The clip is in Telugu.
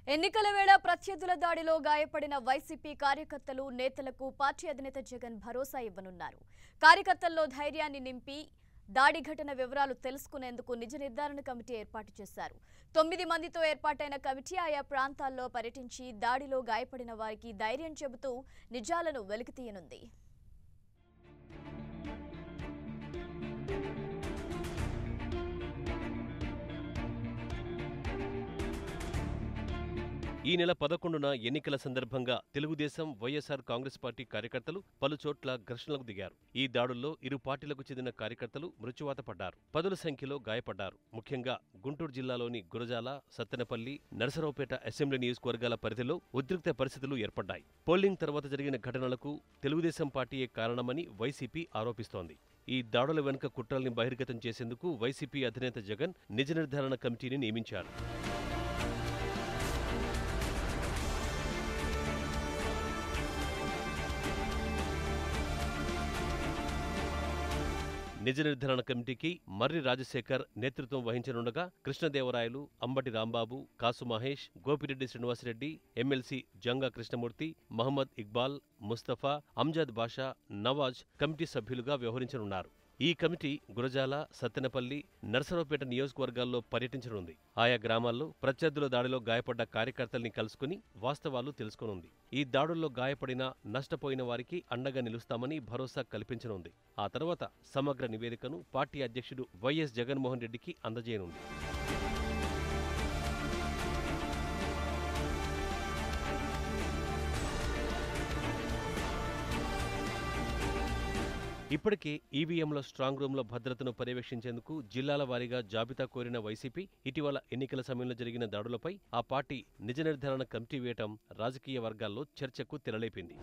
ఎన్నికల వేళ ప్రత్యర్థుల దాడిలో గాయపడిన వైసీపీ కార్యకర్తలు నేతలకు పార్టీ అధినేత జగన్ భరోసా ఇవ్వనున్నారు. కార్యకర్తల్లో ధైర్యాన్ని నింపి దాడి ఘటన వివరాలు తెలుసుకునేందుకు నిజ నిర్ధారణ కమిటీ ఏర్పాటు చేశారు. 9 మందితో ఏర్పాటైన కమిటీ ఆయా ప్రాంతాల్లో పర్యటించి దాడిలో గాయపడిన వారికి ధైర్యం చెబుతూ నిజాలను వెలికితీయనుంది. ఈ నెల 11న ఎన్నికల సందర్భంగా తెలుగుదేశం, వైఎస్ఆర్ కాంగ్రెస్ పార్టీ కార్యకర్తలు పలుచోట్ల ఘర్షణలకు దిగారు. ఈ దాడుల్లో ఇరు పార్టీలకు చెందిన కార్యకర్తలు మృత్యువాత పడ్డారు. పదుల సంఖ్యలో గాయపడ్డారు. ముఖ్యంగా గుంటూరు జిల్లాలోని గురజాల, సత్తెనపల్లి, నరసరావుపేట అసెంబ్లీ నియోజకవర్గాల పరిధిలో ఉద్రిక్త పరిస్థితులు ఏర్పడ్డాయి. పోలింగ్ తర్వాత జరిగిన ఘటనలకు తెలుగుదేశం పార్టీయే కారణమని వైసీపీ ఆరోపిస్తోంది. ఈ దాడుల వెనుక కుట్రల్ని బహిర్గతం చేసేందుకు వైసీపీ అధినేత జగన్ నిజ నిర్ధారణ కమిటీని నియమించారు. నిజ నిర్ధారణ కమిటీకి మర్రి రాజశేఖర్ నేతృత్వం వహించనుండగా కృష్ణదేవరాయలు, అంబటి రాంబాబు, కాసు మహేష్, గోపిరెడ్డి శ్రీనివాసరెడ్డి, ఎమ్మెల్సీ జంగా కృష్ణమూర్తి, మహమ్మద్ ఇక్బాల్, ముస్తఫా, అంజద్ బాషా, నవాజ్ కమిటీ సభ్యులుగా వ్యవహరించనున్నారు. ఈ కమిటీ గురజాల, సత్తెనపల్లి, నరసరావుపేట నియోజకవర్గాల్లో పర్యటించనుంది. ఆయా గ్రామాల్లో ప్రత్యర్థుల దాడిలో గాయపడ్డ కార్యకర్తల్ని కలుసుకుని వాస్తవాలు తెలుసుకోనుంది. ఈ దాడుల్లో గాయపడిన, నష్టపోయిన వారికి అండగా నిలుస్తామని భరోసా కల్పించనుంది. ఆ తర్వాత సమగ్ర నివేదికను పార్టీ అధ్యక్షుడు వైఎస్ జగన్మోహన్ రెడ్డికి అందజేయనుంది. ఇప్పటికే ఈవీఎంల స్ట్రాంగ్ రూంలో భద్రతను పర్యవేక్షించేందుకు జిల్లాల వారీగా జాబితా కోరిన వైసీపీ ఇటీవల ఎన్నికల సమయంలో జరిగిన దాడులపై ఆ పార్టీ నిజ నిర్ధారణ కమిటీ వేయటం రాజకీయ వర్గాల్లో చర్చకు తెరలేపింది.